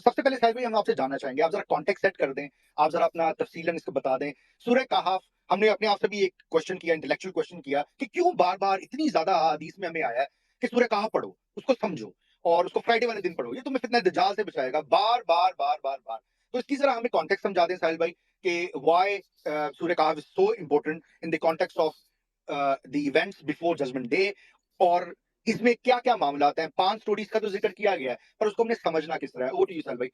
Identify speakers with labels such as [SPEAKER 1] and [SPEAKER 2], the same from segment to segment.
[SPEAKER 1] سب سے پہلے ساحل بھائی ہم آپ سے جاننا چاہیں گے، آپ ذرا کانٹیکٹ سیٹ کر دیں، آپ ذرا اپنا تفصیلاً اس کو بتا دیں. سورہ کہف ہم نے اپنے آپ سے بھی ایک کوشچن کیا، انٹلیکچوئل کوشچن کیا کہ کیوں بار بار اتنی زیادہ احادیث میں ہمیں آیا ہے کہ سورہ کہف پڑھو، اس کو سمجھو اور اس کو فرائیڈے والے دن پڑھو، یہ تمہیں فتنہ دجال سے بچائے گا، بار بار بار بار بار. تو اس کی ذرا ہمیں کانٹیکٹ سمجھا دیں ساحل بھائی کہ why Surah Kahf is so important in the context of the events before judgment day, اور اس میں کیا کیا معاملات ہیں. 5 سٹوریز کا تو ذکر کیا گیا ہے، پر اس کو ہم نے سمجھنا کس طرح ہے. اوور ٹو یو ساحل بھائی.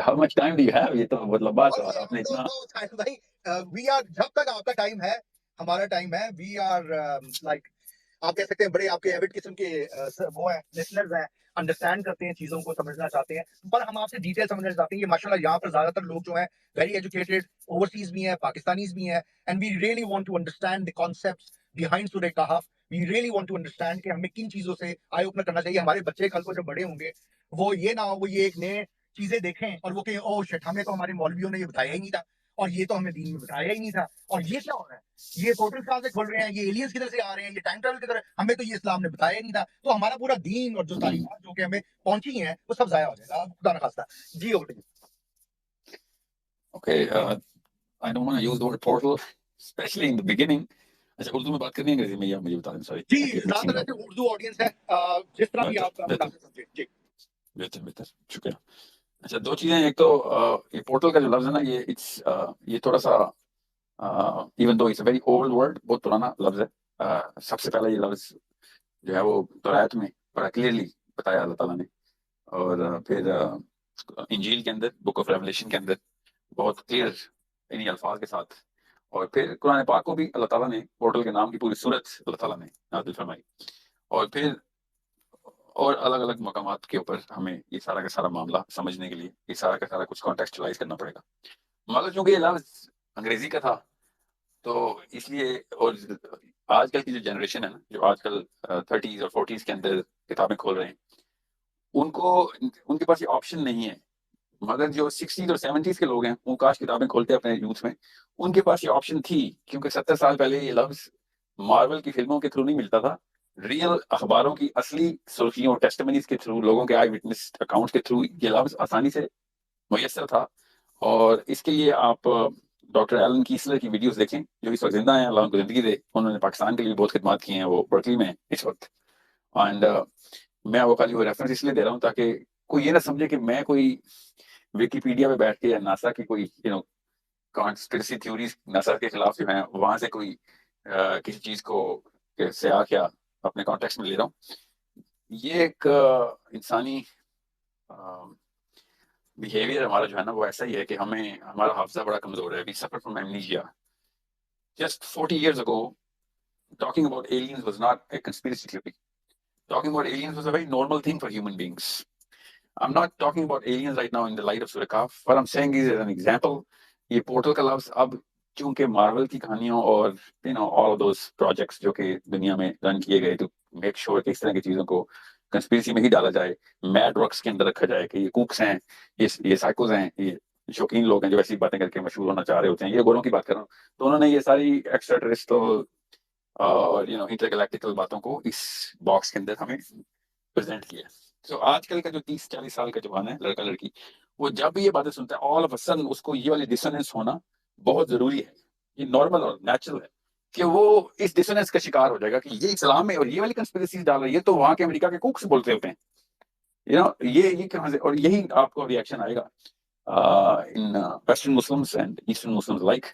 [SPEAKER 2] How much time do you have? یہ تو بہت لمبا سوال آپ نے اتنا.
[SPEAKER 1] بھائی وی آر، جب تک آپ کا ٹائم ہے ہمارا ٹائم ہے. وی آر لائک آپ کہہ سکتے ہیں بڑے آپ کے ایوڈ قسم کے وہ ہیں، لسنرز ہیں، انڈرسٹینڈ کرتے ہیں چیزوں کو، سمجھنا چاہتے ہیں. پر ہم آپ سے ڈیٹیل سمجھنا چاہتے ہیں کہ ماشاء اللہ یہاں پر زیادہ تر لوگ جو ہیں ویری ایجوکیٹڈ، اوورسیز بھی ہیں، پاکستانیز بھی ہیں، and we really want to understand the concepts behind Surah Kahf. We really want to understand کہ ہمیں کن چیزوں سے آئی اوپنر کرنا چاہیے. ہمارے بچے کل کو جب بڑے ہوں گے وہ یہ نہ ہو وہ یہ ایک نئے چیزیں دیکھیں اور وہ کہ او شٹ ہمیں تو ہمارے مولویوں نے یہ بتایا ہی نہیں تھا، اور یہ تو ہمیں دین میں بتایا ہی نہیں تھا، اور یہ کیا ہو رہا ہے، یہ پورٹل کہاں سے کھول رہے ہیں، یہ ایلینز کدھر سے آ رہے ہیں، یہ ٹائم ٹریول کدھر ہے، ہمیں تو یہ اسلام نے بتایا ہی نہیں تھا. تو ہمارا پورا دین اور جو تعلیمات جو کہ ہمیں پہنچی ہیں وہ سب ضائع ہو جائے گا، خدا نخواستہ. جی okay.
[SPEAKER 2] Okay, I don't want to use the word portal, especially in the beginning. اچھا اردو میں بات کرنی ہے انگریزی میں یا مجھے بتا دیں؟ سوری.
[SPEAKER 1] جی زیادہ تر ویسے اردو آڈینس ہے، جس طرح بھی آپ
[SPEAKER 2] بہتر
[SPEAKER 1] مناسب سمجھیں. جی
[SPEAKER 2] بہتر بہتر شکریہ. اچھا دو چیزیں، ایک تو یہ پورٹل کا جو لفظ ہے نا، یہ تھوڑا سا even though it's a very old word, بہت پرانا لفظ ہے. سب سے پہلے یہ لفظ جو ہے وہ تورات میں بڑا کلیئرلی بتایا اللہ تعالیٰ نے، اور پھر انجیل کے اندر، بک آف ریولیشن کے اندر بہت کلیئر انہی الفاظ کے ساتھ، اور پھر قرآن پاک کو بھی اللہ تعالیٰ نے پورٹل کے نام کی پوری صورت اللہ تعالیٰ نے نازل فرمائی. اور پھر اور الگ الگ مقامات کے اوپر ہمیں یہ سارا کا سارا معاملہ سمجھنے کے لیے یہ سارا کا سارا کچھ کانٹیکسچوائز کرنا پڑے گا. مگر چونکہ یہ لفظ انگریزی کا تھا تو اس لیے، اور آج کل کی جو جنریشن ہے نا، جو آج کل 30s اور 40s کے اندر کتابیں کھول رہے ہیں، ان کے پاس یہ آپشن نہیں ہے. مگر جو 60s اور 70s کے لوگ ہیں وہ کاش کتابیں کھولتے اپنے یوتھ میں، ان کے پاس یہ آپشن تھی. کیونکہ 70 سال پہلے یہ لفظ مارول کی فلموں کے تھرو نہیں ملتا تھا، ریئل اخباروں کی اصلی سرخیوں، ٹیسٹمنیز کے تھرو، لوگوں کے آئی وٹنس اکاؤنٹس کے تھرو یہ لفظ آسانی سے میسر تھا. اور اس کے لیے آپ ڈاکٹر ایلن کیسلر کی ویڈیوز دیکھیں، جو اس وقت زندہ ہیں، اللہ ان کو زندگی دے. انہوں نے پاکستان کے لیے بہت خدمات کی ہیں، وہ برکلی میں ہیں اس وقت. اینڈ میں وہ خالی وہ ریفرنس اس لیے دے رہا ہوں تاکہ کوئی یہ نہ سمجھے کہ میں کوئی ویکیپیڈیا پہ بیٹھ کے یا ناسا کی کوئی کانسپریسی تھیوریز ناسا کے خلاف جو ہیں وہاں سے کوئی کسی چیز کو سے آ کیا اپنے کانٹیکس میں لے رہا ہوں. یہ ایک انسانی بیہیویئر ہمارا جو ہے نا وہ ایسا ہی ہے کہ ہمارا حافظہ بڑا کمزور ہے. We suffer from amnesia. Just 40 years ago, talking about aliens was not a conspiracy theory. Talking about aliens was a very normal thing for human beings. I'm not talking about aliens right now in the light of Surah Kahf. What I'm saying is as an example, یہ portal کا لفظ اب چونکہ marvel کی کہانیوں اور all of those projects جو کہ دنیا میں رن کیے گئے to make sure کہ اس طرح کی چیزوں کو کنسپیرسی میں ہی ڈالا جائے، میڈ ورکس کے اندر رکھا جائے کہ یہ کوکس ہیں، یہ سائیکوز ہیں، یہ شوقین لوگ ہیں جو ایسی باتیں کر کے مشہور ہونا چاہ رہے ہوتے ہیں. یہ گوروں کی بات کر رہا ہوں. تو انہوں نے یہ ساری ایکسٹرا ٹیرسٹرل اور انٹرگلیکٹیکل باتوں کو اس باکس کے اندر ہمیں پریزنٹ کیا. تو آج کل کا جو 30-40 سال کا جوان ہے، لڑکا لڑکی، وہ جب بھی یہ باتیں سنتا ہے آل آف اے سڈن اس کو یہ والی ڈسوننس ہونا بہت ضروری ہے. یہ نارمل اور نیچرل ہے کہ وہ اس ڈسوننس کا شکار ہو جائے گا کہ یہ اسلام میں اور یہ والی کنسپیریسیز ڈال رہی ہے، یہ تو وہاں کے امریکہ کے کوکس بولتے ہوتے ہیں. یہ کہاں سے؟ اور یہی آپ کو ریئیکشن آئے گا in western Muslims and eastern Muslims like,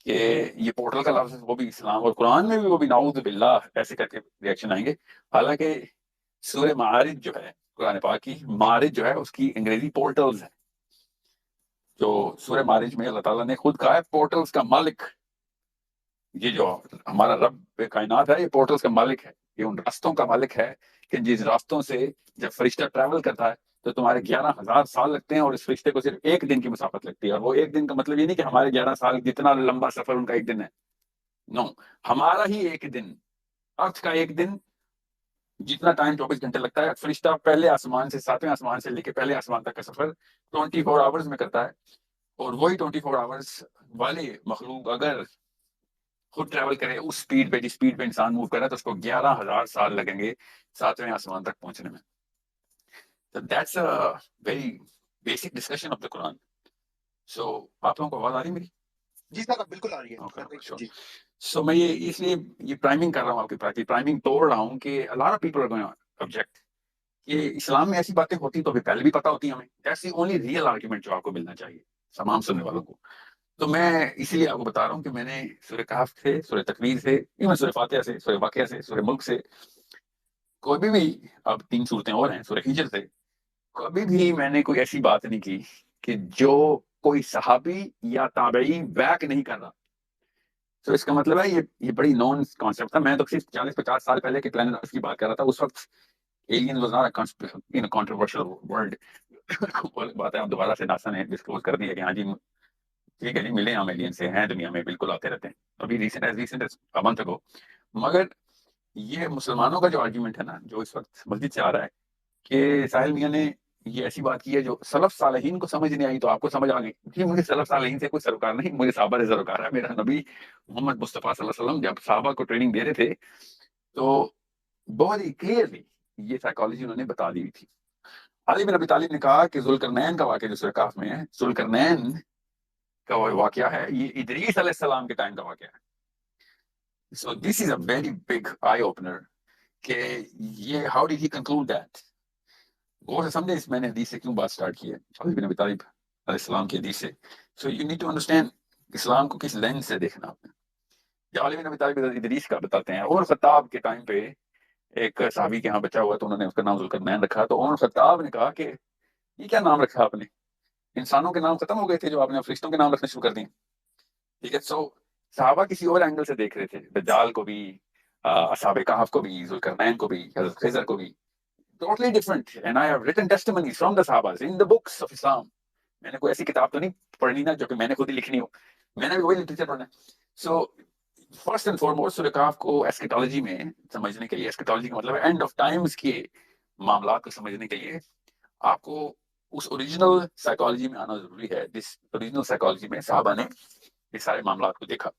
[SPEAKER 2] کہ یہ پورٹل کا لفظ وہ بھی اسلام اور قرآن میں بھی وہ بھی نعوذ باللہ ایسے کر کے ریئیکشن آئیں گے. حالانکہ سورہ معارج جو ہے قرآن پاک کی، معارج جو ہے اس کی انگریزی پورٹلز ہے. جو سورہ معارج میں اللہ تعالیٰ نے خود کہا ہے پورٹلز کا مالک، یہ جو ہمارا رب کائنات ہے یہ پورٹلز کا مالک ہے، یہ ان راستوں کا مالک ہے کہ جس راستوں سے جب فرشتہ ٹریول کرتا ہے تو تمہارے 11,000 سال لگتے ہیں اور اس فرشتے کو صرف ایک دن کی مسافت لگتی ہے. اور وہ ایک دن کا مطلب یہ نہیں کہ ہمارے 11 سال جتنا لمبا سفر ان کا ایک دن ہے، نو، ہمارا ہی ایک دن، ارتھ کا ایک دن جتنا ٹائم 24 گھنٹے لگتا ہے، فرشتہ پہلے آسمان سے 7ویں آسمان سے لے کے پہلے آسمان تک کا سفر 24 آورز میں کرتا ہے. اور وہی 24 آورز والے مخلوق اگر خود ٹریول کرے اس سپیڈ پہ جس سپیڈ پہ انسان موو کر رہا ہے تو اس کو 11,000 سال لگیں گے 7ویں آسمان تک پہنچنے میں. So that's a very basic discussion of the Quran. So آپ لوگوں کو آواز آ رہی ہے میری؟
[SPEAKER 1] جی سر اب بالکل آ رہی ہے
[SPEAKER 2] Okay, sure.
[SPEAKER 1] جی
[SPEAKER 2] سو میں یہ اس لیے یہ پرائمنگ کر رہا ہوں آپ کے پاس، پرائمنگ توڑ رہا ہوں کہ a lot of people are going to object کہ اسلام میں ایسی باتیں ہوتی تو پہلے بھی پتہ ہوتی ہمیں. That's the only real argument جو آپ کو ملنا چاہیے تمام سننے والوں کو. تو میں اسی لیے آپ کو بتا رہا ہوں کہ میں نے سورہ کہف سے، سورہ تکویر سے، ایون سورہ فاتحہ سے، سورہ واقعہ سے، سورہ ملک سے، کوئی بھی اب 3 صورتیں اور ہیں، سورہ ہجر سے، کبھی بھی میں نے کوئی ایسی بات نہیں کی کہ جو کوئی صحابی یا تابعی بیک نہیں کر رہا. تو اس کا مطلب ہے یہ بڑی نون کانسیپٹ تھا. میں تو صرف 40-50 سال پہلے کے پلانٹ ارتھ کی بات کر رہا تھا. اس وقت alien was not a controversial word. بات ہے اب دوبارہ سے ناسا نے ڈسکلوز کر دیا کہ ہاں جی ٹھیک ہے جی ملے ہم ایلین سے ہیں دنیا میں، بالکل آتے رہتے ہیں ابھی ریسنٹ منتھ اگو. مگر یہ مسلمانوں کا جو آرگیومنٹ ہے نا، جو اس وقت مسجد سے آ رہا ہے کہ ساحل میاں نے یہ ایسی بات کی ہے جو سلف صالحین کو سمجھ نہیں آئی تو آپ کو سمجھ آ گئی. جی مجھے سلف صالحین سے کوئی سروکار نہیں، مجھے صحابہ سے سروکار ہے. میرا نبی محمد مصطفیٰ صلی اللہ علیہ وسلم جب صحابہ کو ٹریننگ دے رہے تھے تو بہت ہی کلیئرلی یہ سائیکالوجی انہوں نے بتا دی ہوئی تھی. علی بن ابی طالب نے کہا کہ ذوالقرنین کا واقعہ جو سورہ کہف میں ہے، ذوالقرنین کا وہ واقعہ ہے، یہ ادریس علیہ السلام کے ٹائم کا واقعہ ہے. So this is a very big eye opener کہ یہ how did he conclude that. غور سے سمجھے اس میں نے حدیث سے کیوں بات سٹارٹ کی ہے، علی بن ابی طالب علیہ السلام کی حدیث سے. So you need to understand Islam کو کس لینس سے دیکھنا آپ نے. جب علی بن ابی طالب ادریس کا بتاتے ہیں، عمر خطاب کے ٹائم پہ ایک صحابی کے ہاں بچہ ہوا تو انہوں نے اس کا نام ذوالقرنین رکھا. تو عمر خطاب نے کہا کہ یہ کیا نام رکھا آپ نے، انسانوں کے نام ختم ہو گئے تھے جو آپ نے فرشتوں کے نام رکھنے شروع کر دیے. ٹھیک ہے. سو صحابہ کسی اور اینگل سے دیکھ رہے تھے، دجال کو بھی، اصحاب کہف کو بھی، ذوالقرنین کو بھی، حضرت خضر کو بھی. Totally different. And I have written testimonies from the Sahabas in the books of Islam. میں نے کوئی ایسی کتاب تو نہیں پڑھنی نا جو کہ میں نے خود ہی لکھنی ہو، میں نے بھی وہی لٹریچر پڑھنا ہے. سو فرسٹ اینڈ فارموسٹ سورہ کہف کو ایسکیٹالوجی میں سمجھنے کے لیے، ایسکیٹالوجی کا مطلب ہے اینڈ آف ٹائمز کے معاملات کو سمجھنے کے لیے آپ کو اس اوریجنل سائیکالوجی میں آنا ضروری ہے. جس اوریجنل سائیکالوجی میں صحابہ نے یہ سارے معاملات کو دیکھا.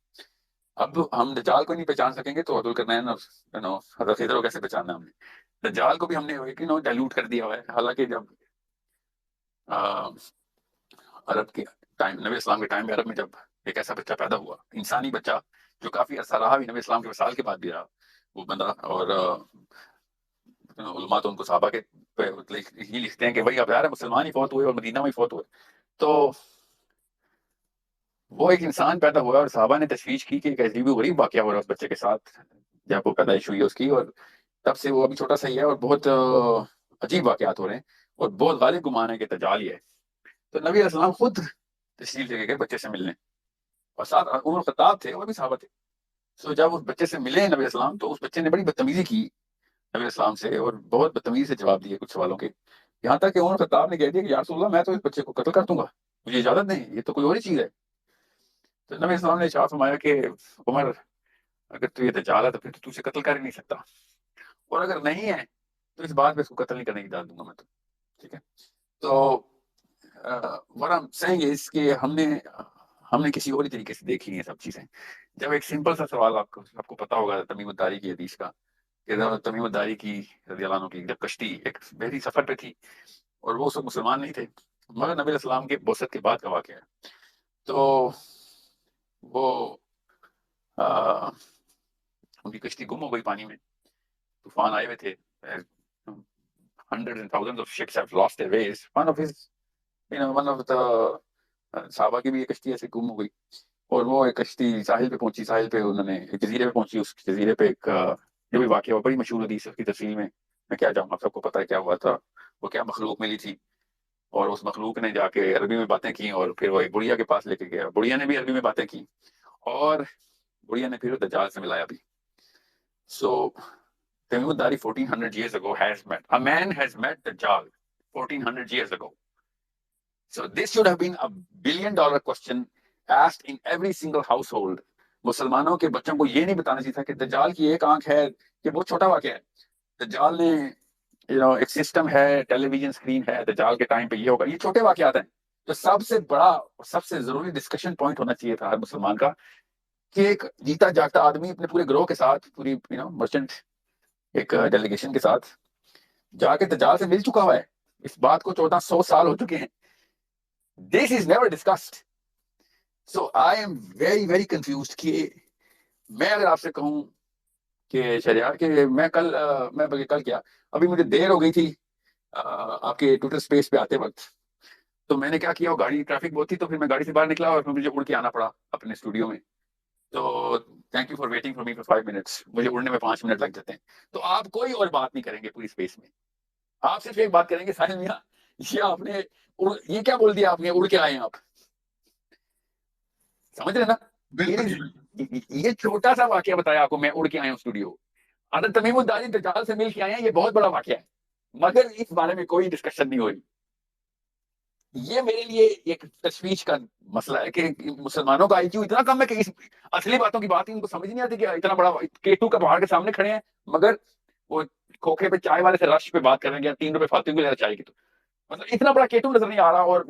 [SPEAKER 2] اب ہم دجال کو نہیں پہچان سکیں گے تو ذوالقرنین اور حضرت خضر کو کیسے پہچاننا ہم نے. دجال کو بھی ہم نے ڈائلوٹ کر دیا ہوا ہے. حالانکہ جب عرب کے ٹائم، نبی اسلام کے ٹائم میں عرب میں جب ایک ایسا بچہ پیدا ہوا، انسانی بچہ جو کافی عرصہ رہا بھی، نبی اسلام کے وصال کے بعد بھی رہا وہ بندہ، اور علماء تو ان کو صحابہ کے ہی لکھتے ہیں کہ بھائی اب یار مسلمان ہی فوت ہوئے اور مدینہ میں ہی فوت ہوئے. تو وہ ایک انسان پیدا ہوا اور صحابہ نے تشویش کی کہ ایک عجیب و غریب واقعہ ہو رہا ہے اس بچے کے ساتھ جب وہ پیدائش ہوئی اس کی، اور تب سے وہ ابھی چھوٹا سا ہی ہے اور بہت عجیب واقعات ہو رہے ہیں اور بہت غالب گمان ہے کہ دجال ہی ہے. تو نبی علیہ السلام خود تشریف لے گئے بچے سے ملنے، اور ساتھ عمر خطاب تھے، وہ بھی صحابہ تھے. سو جب اس بچے سے ملے نبی علیہ السلام تو اس بچے نے بڑی بدتمیزی کی نبی علیہ السلام سے، اور بہت بدتمیزی سے جواب دیے کچھ سوالوں کے، یہاں تک کہ عمر خطاب نے کہہ دیا کہ یا رسول اللہ میں تو اس بچے کو قتل کر دوں گا، مجھے اجازت نہیں، یہ تو کوئی اور ہی چیز ہے. تو نبی علیہ السلام نے ارشاد فرمایا کہ عمر اگر تو یہ دجال ہے تو پھر تو اسے قتل کر ہی نہیں سکتا، اور اگر نہیں ہے تو اس بات پہ اس کو قتل نہیں کرنے کی اجازت دوں گا میں تو. ٹھیک ہے. تو what I'm saying is کہ ہم نے کسی اور طریقے سے دیکھی ہیں سب چیزیں. جب ایک سمپل سا سوال آپ کو پتا ہوگا تمیم الداری کی حدیث کا، کہ تمیم الداری کی رضی اللہ عنہ کی جب کشتی ایک بحری سفر پہ تھی اور وہ سب مسلمان نہیں تھے، مگر نبی علیہ السلام کے بعثت کے بعد کا واقعہ ہے. تو وہ ان کی کشتی گم ہو گئی پانی میں، طوفان آئے ہوئے تھے، hundreds and thousands of ships have lost their ways. One of the صحابہ کی بھی ایک کشتی ایسے گم ہو گئی، اور وہ ایک کشتی ساحل پہ پہنچی. ساحل پہ انہوں نے ایک جزیرے پہ پہنچی، اس جزیرے پہ ایک جو بھی واقعہ ہوا بڑی مشہور حدیث ہے، اس کی تفصیل میں کیا جاؤں، آپ سب کو پتہ ہے کیا ہوا تھا. وہ کیا مخلوق ملی تھی، اور اس مخلوق نے جا کے عربی میں باتیں کی، اور پھر وہ ایک بڑھیا کے پاس لے کے گیا، بڑھیا نے بھی عربی میں باتیں کی، اور بڑھیا نے پھر دجال سے ملایا بھی. سو تمیم الداری 1400 years ago a man has met Dajjal 1400 years ago. So this should have been a $1 billion question asked in every single household. مسلمانوں کے بچوں کو یہ نہیں بتانا چاہیے تھا کہ دجال کی ایک آنکھ ہے، یہ بہت چھوٹا واقعہ ہے. دجال نے ایک سسٹم ہے، ٹیلی ویژن اسکرین ہے، دجال کے ٹائم پہ یہ ہوگا. یہ چھوٹے واقعات ہیں. تو سب سے بڑا اور سب سے ضروری ڈسکشن پوائنٹ ہونا چاہیے تھا ہر مسلمان کا کہ ایک جیتا جاگتا آدمی اپنے پورے گروہ کے ساتھ، پوری مرچنٹ ایک ڈیلیگیشن کے ساتھ جا کے دجال سے مل چکا ہوا ہے، اس بات کو 1400 سال ہو چکے ہیں. This is never discussed. So I am very very confused کہ میں اگر آپ سے کہوں کہ شریعہ کہ میں کل کیا ابھی مجھے دیر ہو گئی تھی آپ کے ٹویٹر اسپیس پہ آتے وقت, تو میں نے کیا کیا, وہ گاڑی ٹریفک بہت تھی تو پھر میں گاڑی سے باہر نکلا اور پھر مجھے اڑ کے آنا پڑا اپنے اسٹوڈیو میں. تو thank you for waiting for me for 5 minutes. مجھے اڑنے میں 5 منٹ لگ جاتے ہیں. تو آپ کوئی اور بات نہیں کریں گے پوری اسپیس میں, آپ صرف ایک بات کریں گے, ساحل میاں یہ آپ نے یہ کیا بول دیا آپ نے, اڑ کے آئے ہیں آپ, سمجھ رہے نا. یہ چھوٹا سا واقعہ بتایا آپ کو, میں اڑ کے آیا ہوں اسٹوڈیو. حضرت تمیم الداری دجال سے مل کے آئے ہیں, یہ بہت بڑا واقعہ ہے, مگر اس بارے میں کوئی ڈسکشن نہیں ہوئی. یہ میرے لیے ایک تشویش کا مسئلہ ہے کہ مسلمانوں کا آئی کیو اتنا کم ہے کہ اس اصلی باتوں کی بات ان کو سمجھ نہیں آتی کہ اتنا بڑا K2 کا پہاڑ کے سامنے کھڑے ہیں, مگر وہ کھوکھے پہ چائے والے سے رش پہ بات کر رہے ہیں 3 روپے فاتو کو لے رہا چائے کی. تو مطلب اتنا بڑا K2 نظر نہیں آ رہا. اور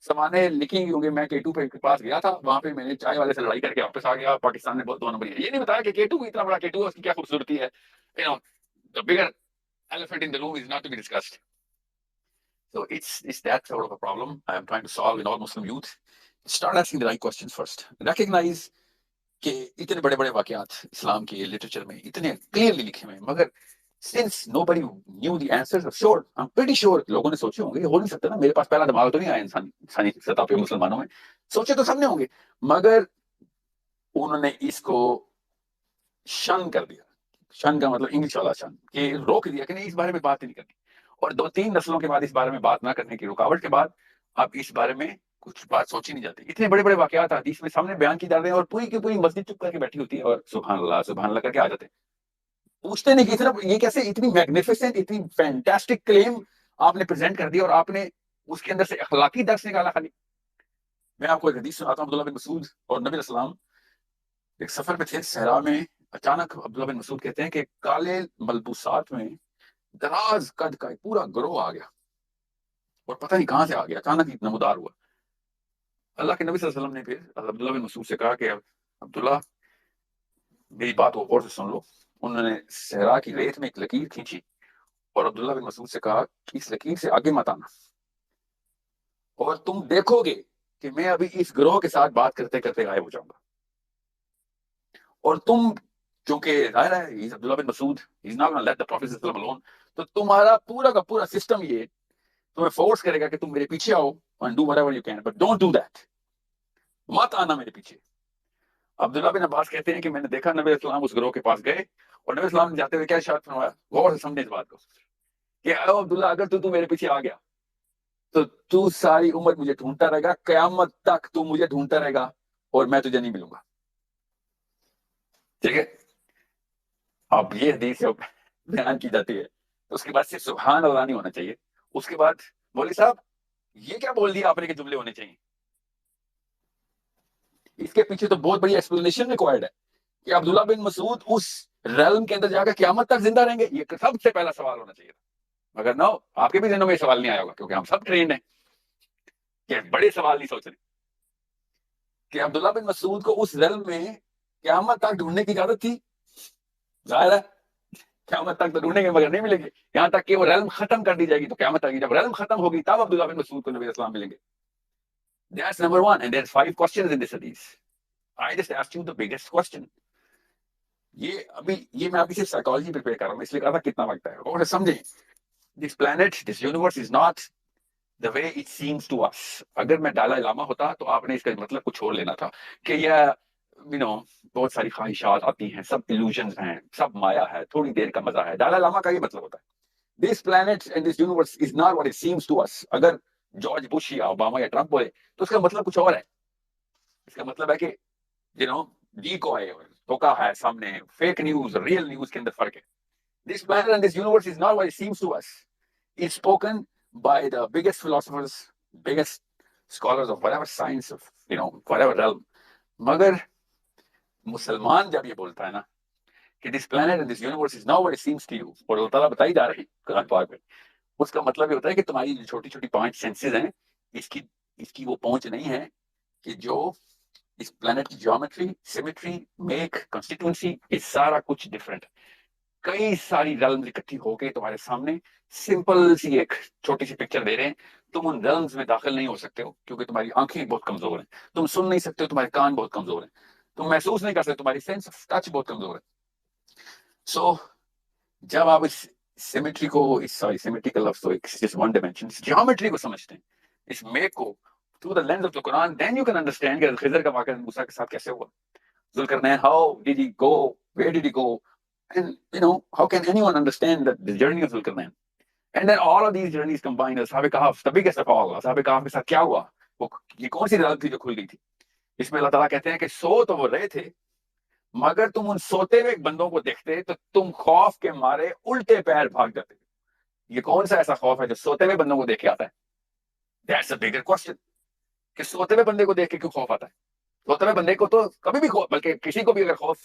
[SPEAKER 2] سمانے لکھی ہوں گے, میں K2 کے پاس گیا تھا, وہاں پہ میں نے چائے والے سے لڑائی کر کے واپس آ گیا. پاکستان نے بہت 2 نمبر یہ نہیں بتایا کہ K2 اتنا بڑا K2 ہے, اس کی کیا خوبصورتی ہے. The bigger elephant in the room is not to be discussed. So it's that sort of a problem I am trying to solve in all Muslim youth. Start asking the right questions first. Recognize کہ اتنے بڑے بڑے واقعات اسلام کے literature میں اتنے clearly لکھے ہوئے ہیں, مگر since nobody knew the answers, sure, I'm pretty sure لوگوں نے سوچے ہوں گے, یہ ہو نہیں سکتا نا, میرے پاس پہلا دماغ تو نہیں آیا انسانی سطح پہ مسلمانوں میں, سوچے تو سب نے ہوں گے, مگر انہوں نے اس کو شن کر دیا. شن کا مطلب انگلش والا شن, کہ روک دیا کہ نہیں اس بارے میں بات ہی نہیں کرنی. اور 2-3 نسلوں کے بعد اس بارے میں بات نہ کرنے کی رکاوٹ کے بعد اب اس بارے میں کچھ بات سوچی نہیں جاتی. اتنے بڑے بڑے واقعات حدیث میں سامنے بیان کی جا رہے ہیں اور پوری کی پوری مسجد چپ کر کے بیٹھی ہوتی ہے اور سبحان اللہ کر کے آ جاتے ہیں. پوچھتے نہیں کہ اتنا یہ کیسے اتنی میگنیفیسنٹ اتنی فینٹاسٹک کلیم آپ نے پریزنٹ کر دی اور آپ نے اس کے اندر سے اخلاقی درس نکالا خالی. میں آپ کو ایک حدیث سناتا ہوں. عبداللہ بن مسعود اور نبی علیہ السلام ایک سفر پہ تھے صحرا میں. اچانک عبداللہ بن مسعود کہتے ہیں کہ کالے ملبوسات میں دراز قد کا پورا گروہ آ گیا اور پتہ نہیں کہاں سے آ گیا, اچانک ہی نمودار ہوا. اللہ کے نبی صلی اللہ علیہ وسلم نے پھر عبداللہ بن مسعود سے کہا کہ عبداللہ میری بات کو غور سے سن لو. انہوں نے صحرا کی ریت میں ایک لکیر کھینچی اور عبداللہ بن مسعود سے کہا کہ اس لکیر سے آگے مت آنا, اور تم دیکھو گے کہ میں ابھی اس گروہ کے ساتھ بات کرتے کرتے غائب ہو جاؤں گا. اور تم چونکہ ظاہر ہے عبداللہ بن مسعود he's not gonna let the Prophet alone, تو تمہارا پورا کا پورا سسٹم یہ تمہیں فورس کرے گا کہ تم میرے پیچھے آؤ and do whatever you can, but don't do that. مت آنا میرے پیچھے. عبداللہ بن عباس کہتے ہیں کہ میں نے دیکھا نبی اسلام اس گروہ کے پاس گئے اور نبی اسلام نے جاتے ہوئے کیا ارشاد فرمایا, غور سے سمجھے اس بات کو, کہ اے عبداللہ اگر تو میرے پیچھے آ گیا تو تو ساری عمر مجھے ڈھونڈتا رہے گا, قیامت تک تو مجھے ڈھونڈتا رہے گا اور میں تجھے نہیں ملوں گا. ٹھیک ہے. اب یہ حدیث جب بیان کی جاتی ہے تو اس کے بعد صرف سبحان اللہ نہیں ہونا چاہیے, اس کے بعد مولوی صاحب یہ کیا بول دیا آپ نے کہ جملے ہونے چاہیے. اس کے پیچھے تو بہت بڑی ایکسپلینیشن ریکوائرڈ ہے کہ عبداللہ بن مسعود اس ریلم کے اندر جا کر قیامت تک زندہ رہیں گے. یہ سب سے پہلا سوال ہونا چاہیے تھا, مگر نو آپ کے بھی ذہنوں میں یہ سوال نہیں آیا ہوگا کیونکہ ہم سب ٹرینڈ ہیں کہ بڑے سوال نہیں سوچ رہے کہ عبداللہ بن مسعود کو اس ریلم میں قیامت تک ڈھونڈنے کی اجازت تھی. ظاہر ہے قیامت تک تو ڈھونڈیں گے مگر نہیں ملیں گے, یہاں تک کہ وہ ریلم ختم کر دی جائے گی تو قیامت تک جب ریلم ختم ہوگی تب عبداللہ بن مسعود کو نبی اسلام ملیں گے. That's number one, and there's 5 questions in this hadith. I just asked you the biggest question. یہ میں آپ کی صرف سائیکالوجی پریپیئر کر رہا ہوں, اس لیے کہا تھا کتنا وقت ہے, اور سمجھیں this planet, this universe is not the way it seems to us. اگر میں دلائی لاما ہوتا تو آپ نے اس کا مطلب کچھ اور لینا تھا کہ یہ بہت ساری خواہشات آتی ہیں, سب illusions ہیں, سب مایا ہے, تھوڑی دیر کا مزہ ہے. دلائی لاما کا یہ مطلب ہوتا ہے this planet and this universe is not what it seems to us. اگر جارج بش یا اوباما یا ٹرمپ بولے تو اس کا مطلب کچھ اور ہے. اس کا مطلب ہے کہ ڈیکوائے دھوکا ہے سامنے, فیک نیوز ریئل نیوز کے اندر فرق ہے. This planet and this universe is not what it seems to us. It's spoken by the biggest philosophers, biggest scholars of whatever science of whatever realm. مگر مسلمان جب یہ بولتا ہے نا کہ this planet and this universe is not what it seems to you, اور اللہ تعالیٰ بتائی جا رہی ہے قرآن پاک میں, اس کا مطلب یہ ہوتا ہے کہ تمہاری جو چھوٹی چھوٹی 5 سینسز ہیں اس کی وہ پہنچ نہیں ہے کہ جو اس پلانٹ کی جیومیٹری, سیمیٹری, میک, کنسٹیٹوئنسی, یہ سارا کچھ ڈفرینٹ. کئی ساری ریلمز اکٹھی ہو کے تمہارے سامنے سمپل سی ایک چھوٹی سی پکچر دے رہے ہیں. تم ان ریلمز میں داخل نہیں ہو سکتے ہو کیونکہ تمہاری آنکھیں بہت کمزور ہیں, تم سن نہیں سکتے ہو, تمہارے کان بہت کمزور ہیں, تم محسوس نہیں کر سکتے, تمہاری سینس آف ٹچ بہت کمزور ہے. سو جب آپ اس سیمیٹری کو, سوری سیمیٹری کا لفظ تو جس ون ڈائمینشن جیومیٹری کو سمجھتے ہیں, اس میک کو through the lens of the Quran, then you can understand کہ خضر کا واقعہ موسیٰ کے ساتھ کیسے ہوا. Zulqarnain, how did he go, where did he go, and you know how can anyone understand the journey of Zulkarnain, and then all of these journeys combined. اصحاب کہف, the biggest of all, اصحاب کہف کے ساتھ کیا ہوا, وہ یہ کون سی رات تھی جو کھل گئی تھی. اس میں اللہ تعالیٰ کہتے ہیں کہ سو تو وہ رہے تھے, مگر تم ان سوتے ہوئے بندوں کو دیکھتے تو تم خوف کے مارے الٹے پیر بھاگ جاتے. یہ کون سا ایسا خوف ہے جو سوتے ہوئے بندوں کو دیکھ کے آتا ہے؟ That's a bigger question. کہ سوتے ہوئے بندے کو دیکھ کے کیوں خوف آتا ہے؟ سوتے ہوئے بندے کو تو کبھی بھی خوف, بلکہ کسی کو بھی اگر خوف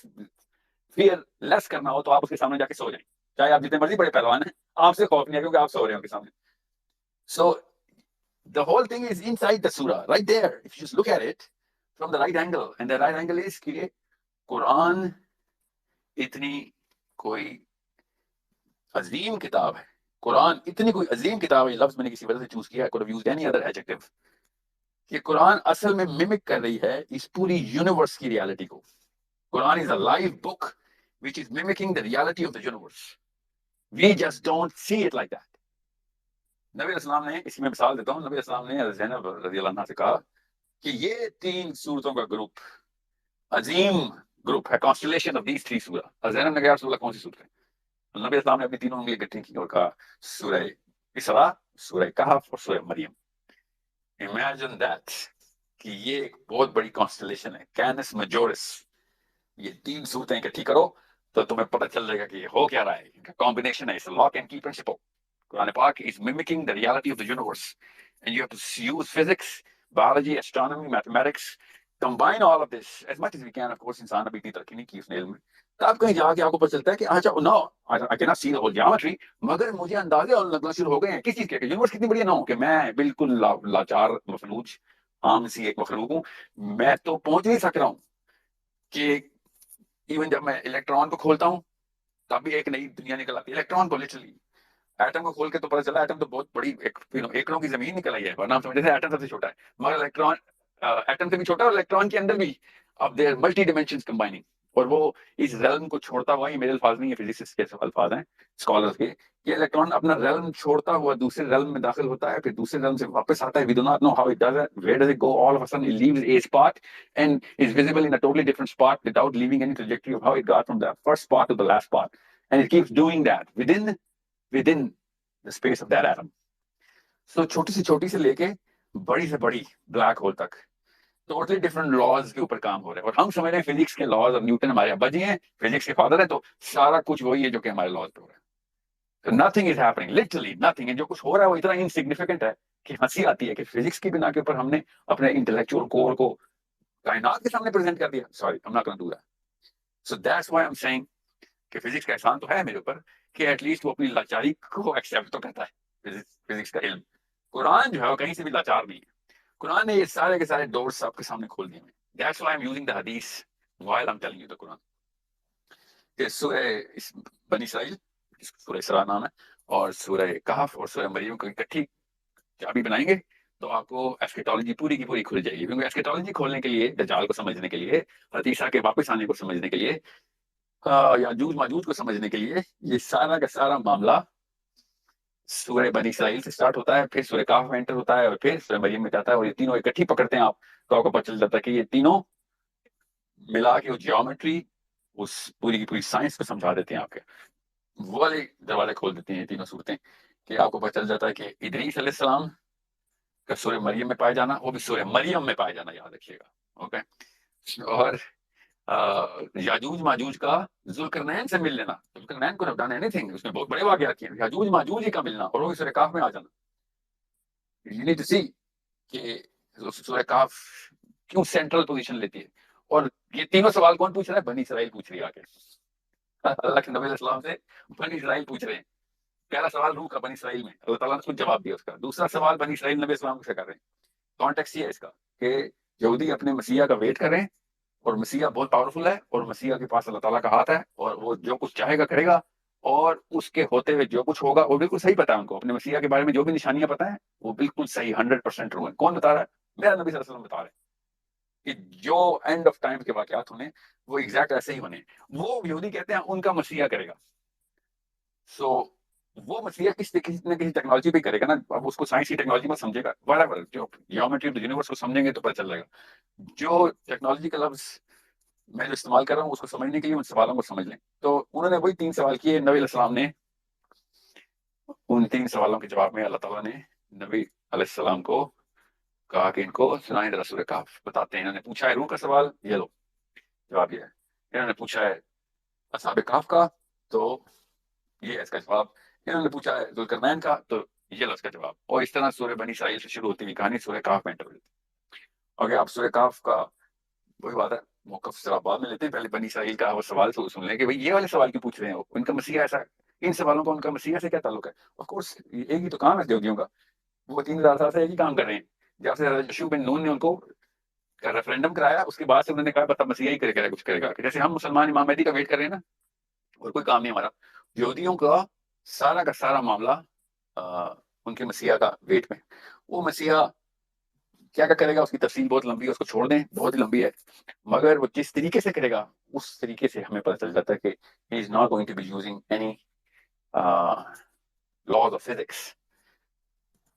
[SPEAKER 2] فیئر لیس کرنا ہو تو آپ اس کے سامنے جا کے سو جائیں, چاہے آپ جتنے مرضی بڑے پہلوان ہیں, آپ سے خوف نہیں ہے کیونکہ آپ سو رہے ہیں ان کے سامنے. سو the whole thing is inside the surah, right there. If you just look at it from the right angle, and the right angle is کہ قرآن اتنی کوئی عظیم کتاب ہے, قرآن اتنی کوئی عظیم کتاب ہے, یہ لفظ میں نے کسی وجہ سے چوز کیا, I could have used any other adjective, کہ قرآن اصل میں ممک کر رہی ہے اس پوری یونیورس کی ریالٹی کو. قرآن is a live book which is mimicking the reality of the universe. We just don't see it like that. نبی علیہ السلام نے, اس میں مثال دیتا ہوں, نبی علیہ السلام نے زینب رضی اللہ عنہ سے کہا کہ یہ 3 سورتوں کا گروپ عظیم گروپ ہے, constellation of these 3 سورہ. زینب نے کہا رسول اللہ کون سی سورت ہے؟ نبی السلام نے اپنی تینوں انگلی اکٹھی کی اور کہا سورہ اسراء, سورہ کہف اور سورہ مریم. Imagine that کہ یہ ایک بہت بڑی کانسٹلیشن ہے, کینس میجورس. یہ 3 صورتیں اکٹھی کرو تو تمہیں پتہ چل جائے گا کہ یہ ہو کیا رہا ہے, ان کا کمبینیشن ہے, لاک اینڈ کی پرنسپل. قرآن پاک is mimicking the reality of the universe, and you have to use physics, biology, astronomy, mathematics, combine all of this as much as we can. Of course انسان ابھی اتنی ترقی نہیں کی اس علم میں, تب کہیں جا کے آپ کو پتہ چلتا ہے کہ اچھا نو I cannot see the whole geometry, مگر مجھے اندازے لگنا شروع ہو گئے ہیں کس چیز کے, یونیورس کتنی بڑی نہ ہو, کہ میں بالکل لاچار مفلوج عام سی ایک مخلوق ہوں. میں تو پہنچ نہیں سک رہا ہوں کہ ایون جب میں الیکٹران کو کھولتا ہوں تب بھی ایک نئی دنیا نکل آتی ہے. الیکٹران کو لٹرلی, ایٹم کو کھول کے تو پتہ چلا ایٹم تو بہت بڑی ایکڑوں کی زمین نکل آئی ہے, ورنہ ہم سمجھتے تھے ایٹم سب سے چھوٹا ہے, مگر الیکٹران ایٹم سے بھی چھوٹا ہے, اور الیکٹران کے اندر بھی اب دیر ملٹی ڈائمینشنز کمبائننگ. اور وہ اس ریلم کو چھوڑتا ہوا, یہ میرے الفاظ نہیں ہے, فزکس کے الفاظ ہیں اسکالرز کے, کہ الیکٹران اپنا ریلم چھوڑتا ہوا دوسرے ریلم میں داخل ہوتا ہے, پھر دوسرے ریلم سے واپس آتا ہے. We do not know how it does it, where does it go, all of a sudden it leaves a spot and is visible in a totally different spot without leaving any trajectory of how it got from the first spot to the last spot, and it keeps doing that within the space of that atom. So چھوٹی سے لے کے بڑی سے بڑی black hole تک totally different laws کے اوپر کام ہو رہا ہے, اور ہم سمجھ رہے ہیں فزکس کے لاز, اور نیوٹن ہمارے ابا جی ہیں, فزکس کے فادر ہیں, تو سارا کچھ وہی ہے جو کہ ہمارے لاز پہ ہو رہا ہے. So nothing is happening, literally nothing, and جو کچھ ہو رہا ہے وہ اتنا انسگنیفیکنٹ ہے کہ ہنسی آتی ہے کہ فزکس کی بنا کے اوپر ہم نے اپنے انٹلیکچوئل کور کو کائنات کے سامنے پریزنٹ کر دیا. Sorry I'm not going to do that. So that's why I'm saying کہ فزکس کا احسان تو ہے میرے اوپر کہ ایٹ لیسٹ وہ اپنی لاچاری کو ایکسیپٹ تو کرتا ہے. فزکس کا علم, قرآن جو ہے وہ کہیں سے بھی لاچار نہیں ہے. قرآن نے یہ سارے کے سارے ڈورز آپ کے سامنے کھول دیے ہیں. That's why I'm using the hadith while I'm telling you the Quran. کہ سورہ بنی اسرائیل, سورہ اسراء نام ہے, اور سورہ کہف اور سورہ مریم کو اکٹھی چابی بنائیں گے تو آپ کو ایسکیٹالوجی پوری کی پوری کھل جائے گی. کیونکہ ایسکیٹالوجی کھولنے کے لیے, دجال کو سمجھنے کے لیے, حضرت عیسیٰ کے واپس آنے کو سمجھنے کے لیے, یاجوج ماجوج کو سمجھنے کے لیے, یہ سارا کا سارا معاملہ سورہ بنی اسرائیل سے سٹارٹ ہوتا ہے, پھر سورہ کہف میں انٹر ہوتا ہے, اور پھر سورہ مریم میں جاتا ہے, اور یہ تینوں اکٹھی پکڑتے ہیں آپ تو آپ کو پتہ چل جاتا ہے کہ یہ تینوں ملا کے وہ جیومیٹری, اس پوری کی پوری سائنس کو سمجھا دیتے ہیں. آپ کے وہ والے دروازے کھول دیتے ہیں یہ تینوں صورتیں, کہ آپ کو پتہ چل جاتا ہے کہ ادریس علیہ السلام کا سورہ مریم میں پایا جانا, وہ بھی سورہ مریم میں پایا جانا, یاد رکھیے گا. اوکے, اور یاجوج ماجوج کا ذوالقرنین سے مل لینا. ذوالقرنین کو ڈن اینی تھنگ, اس میں بہت بڑے واقعات کیے. یاجوج ماجوج ہی کا ملنا اور وہ سورہ کہف میں آ جانا. یو نیڈ ٹو سی کہ سورہ کہف کیوں سینٹرل پوزیشن لیتی ہے. اور یہ تینوں سوال کون پوچھ رہا ہے؟ بنی اسرائیل پوچھ رہی ہے آ کے. اللہ کے نبی علیہ السلام سے بنی اسرائیل پوچھ رہے ہیں. پہلا سوال روح کا بنی اسرائیل میں, اللہ تعالیٰ نے کچھ جواب دیا اس کا. دوسرا سوال بنی اسرائیل نبی السلام سے کر رہے ہیں. کانٹیکس یہ ہے اس کا کہ یہودی اپنے مسیح کا ویٹ کر رہے ہیں, اور مسیح بہت پاورفل ہے, اور مسیح کے پاس اللہ تعالیٰ کا ہاتھ ہے, اور وہ جو کچھ چاہے گا کرے گا, اور اس کے ہوتے ہوئے جو کچھ ہوگا وہ بالکل صحیح پتا ہے ان کو. اپنے مسیح کے بارے میں جو بھی نشانیاں پتہ ہیں وہ بالکل صحیح 100% ٹرو ہے. کون بتا رہا ہے؟ میرا نبی صلی اللہ علیہ وسلم بتا رہے ہیں کہ جو اینڈ آف ٹائم کے واقعات ہونے وہ ایگزیکٹ ایسے ہی ہونے. وہ یہودی کہتے ہیں ان کا مسیح کرے گا. سو وہ مسیح کسی نہ کسی ٹیکنالوجی پہ کرے گا نا. اب اس کو سائنس کی ٹیکنالوجی میں سمجھے گا برابر, جو جیومیٹری آف دی یونیورس کو سمجھیں گے تو پتہ چل جائے گا. جو ٹیکنالوجی کا لفظ میں جو استعمال کر رہا ہوں اس کو سمجھنے کے لیے ان سوالوں کو سمجھ لیں. تو انہوں نے وہی 3 سوال کیے. نبی علیہ السلام نے ان 3 سوالوں کے جواب میں اللہ تعالیٰ نے نبی علیہ السلام کو کہا کہ ان کو سنائیں ذرا سورہ کہف بتاتے ہیں. انہوں نے پوچھا ہے روح کا سوال, یہ لو جواب یہ ہے. انہوں نے پوچھا ہے اصحاب کہف کا, تو یہ ہے اس کا جواب. انہوں نے پوچھا ہے ذوالقرنین کا, تو یہ لو اس کا جواب. اور اس طرح سورہ بنی اسرائیل سے شروع ہوتی ہوئی کہانی سورہ کہف میں انٹر ہوتی ہے. اوکے, آپ سورہ کہف کا وہی بات ہے موقف ذرا بعد میں لیتے ہیں. پہلے بنی اسرائیل کا وہ سوال تو سن لیں کہ بھئی یہ والے سوال کیوں پوچھ رہے ہیں, ان کا مسیح ایسا ہے. ان سوالوں کا ان کا مسیح سے کیا تعلق ہے؟ آف کورس ایک ہی تو کام ہے یہودیوں کا. وہ 3000 سال سے ایک ہی کام کر رہے ہیں. جب سے یشوع بن نون نے ان کو ریفرینڈم کرایا اس کے بعد سے انہوں نے کہا پتہ مسیح ہی کرے گا کچھ کرے گا. جیسے ہم مسلمان امام مہدی کا ویٹ کر رہے ہیں نا, اور کوئی کام نہیں ہمارا. یہودیوں کا سارا معاملہ ان کے مسیح کا ویٹ میں. وہ مسیح کیا کرے گا اس کی تفصیل بہت لمبی ہے, اس کو چھوڑ دیں, بہت ہی لمبی ہے. مگر وہ جس طریقے سے کرے گا اس طریقے سے ہمیں پتہ چل جاتا ہے کہ he is not going to be using any laws of physics.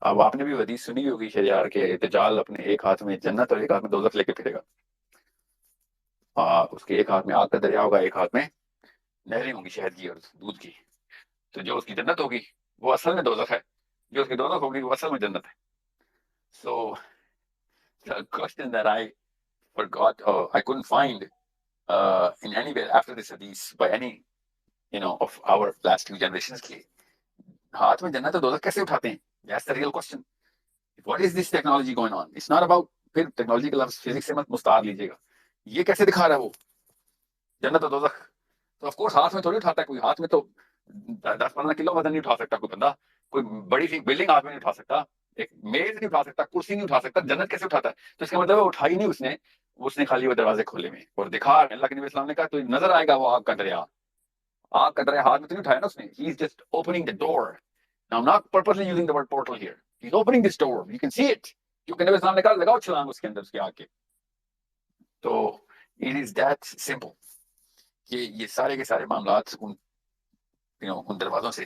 [SPEAKER 2] اب آپ نے بھی حدیث سنی ہوگی شہریار کے دجال اپنے ایک ہاتھ میں جنت اور ایک ہاتھ میں دوزخ لے کے پھرے گا. اس کے ایک ہاتھ میں آگ کا دریا ہوگا, ایک ہاتھ میں نہریں ہوں گی شہد کی اور دودھ کی. تو جو اس کی جنت ہوگی وہ اصل میں دوزخ ہے, جو اس کی دوزخ ہوگی وہ اصل میں جنت ہے. So the question that I forgot, I couldn't find in anywhere after this hadith by any of our last 2 generations کی ہاتھ میں جنت اور دوزخ کیسے اٹھاتے ہیں. That's the real question. What is this technology going on? It's not about, پھر ٹیکنالوجی کا لفظ فزکس سے مت مستعار لیجیے گا. یہ کیسے دکھا رہا ہے وہ جنت اور دوزخ؟ تو آف کورس ہاتھ میں تھوڑی اٹھاتا ہے کوئی. ہاتھ میں تو 10-15 کلو وزن نہیں اٹھا سکتا کوئی بندہ. کوئی بڑی سی بلڈنگ ہاتھ میں نہیں اٹھا سکتا, ایک میز نہیں اٹھا سکتا, کرسی نہیں اٹھا سکتا. جنت کیسے اٹھاتا ہے؟ تو اس کا مطلب اٹھائی نہیں اس نے خالی وہ دروازے کھولے میں اور دکھا. اللہ کے نبی اسلام نے کہا تو نظر آئے گا وہ آگ کا دریا. آگ کا دریا ہاتھ میں تو نہیں اٹھایا نا اس نے. He is just opening the door. Now I'm not purposely using the word portal here. He's opening this door. You can see it. کیونکہ نبی اسلام نے کہا لگاؤ چھلانگ اس کے اندر, اس کے آگ کے. تو it is that simple کہ یہ سارے کے سارے معاملات ان دروازوں سے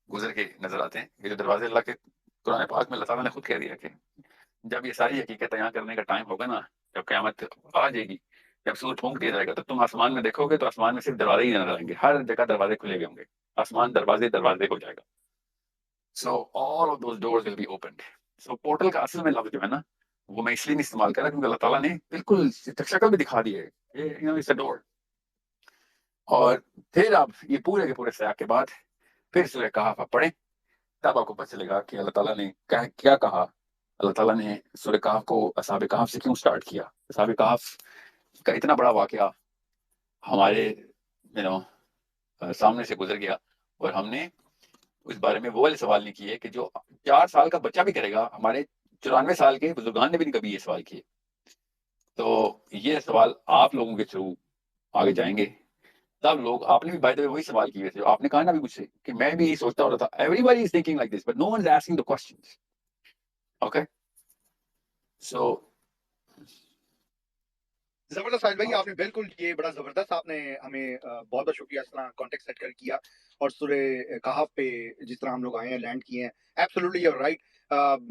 [SPEAKER 2] گزر کے نظر آتے ہیں. یہ جو دروازے اللہ کے قرآن پاک میں اللہ تعالیٰ نے خود کہہ دیا کہ جب یہ ساری حقیقت بیان کرنے کا ٹائم ہوگا نا, جب قیامت آ جائے گی, جب سورج پھونک دیا جائے گا, تو تم آسمان میں دیکھو گے تو آسمان میں صرف دروازے ہی نظر آئیں گے. ہر جگہ دروازے کھلے ہوئے ہوں گے. آسمان دروازے ہو جائے گا. So all of those doors will be opened. So portal کا اصل میں لفظ جو ہے نا وہ میں اس لیے نہیں استعمال کر رہا کیونکہ اللہ تعالیٰ نے بالکل شکل بھی دکھا دی ہے ڈور. اور پھر اب یہ پورے کے پورے سیاق کے بعد پھر سورہ کہف آپ پڑھیں, تب آپ کو پتہ چلے گا کہ اللہ تعالیٰ نے کیا کہا. اللہ تعالیٰ نے سورہ کہف کو اصحاب کہف سے کیوں سٹارٹ کیا. اصحاب کہف کا اتنا بڑا واقعہ ہمارے سامنے سے گزر گیا, اور ہم نے اس بارے میں وہ والے سوال نہیں کیے کہ جو 4 سال کا بچہ بھی کرے گا. ہمارے 94 سال کے بزرگان نے بھی نہیں کبھی یہ سوال کیے. تو یہ سوال آپ لوگوں کے تھرو آگے جائیں گے. تب لوگ, آپ نے بھی بائی دا وے وہی سوال کیے تھے, آپ نے کہا نا بھی مجھ سے کہ میں بھی یہی سوچتا ہو رہا تھا. Everybody is thinking like this, but no one is asking the questions. Okay? So
[SPEAKER 1] زبردست ساحل بھائی, آپ نے بالکل یہ بڑا زبردست آپ نے ہمیں بہت بہت شکریہ اس طرح کانٹیکٹ سیٹ کر کیا اور سورہ کہف پہ جس طرح ہم لوگ آئے ہیں لینڈ کیے ہیں. Absolutely you are right.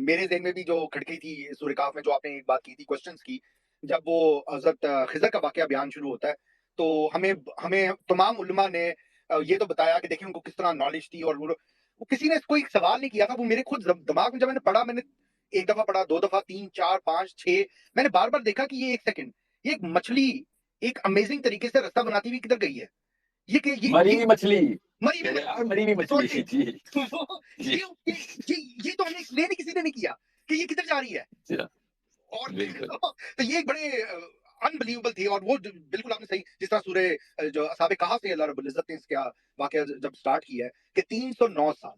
[SPEAKER 1] میرے ذہن میں بھی جو کھٹکی تھی سورہ کہف میں جو آپ نے ایک بات کی تھی کوسچنز کی, جب وہ حضرت خضر کا واقعہ بیان شروع ہوتا ہے تو ہمیں تمام علماء نے یہ تو بتایا کہ دیکھیں ان کو کس طرح نالج تھی, اور وہ کسی نے کوئی سوال نہیں کیا تھا. وہ میرے خود دماغ میں جب میں نے پڑھا, میں نے 1 دفعہ پڑھا, 2 دفعہ, 3, 4, 5, 6, میں نے بار بار دیکھا کہ یہ 1 سیکنڈ یہ ایک مچھلی ایک امیزنگ طریقے سے راستہ بناتی ہوئی کدھر گئی ہے. یہ
[SPEAKER 2] مری ہوئی مچھلی
[SPEAKER 1] یہ تو ہمیں ایکسپلین کسی نے نہیں کیا کہ یہ کدھر جا رہی ہے. اور تو یہ ایک بڑے انبلیویبل تھی. اور وہ بالکل آپ نے صحیح, جس طرح سورہ جو اصحاب کہف سے اللہ رب العزت نے اس کا واقعہ جب سٹارٹ کیا ہے کہ 309 سال,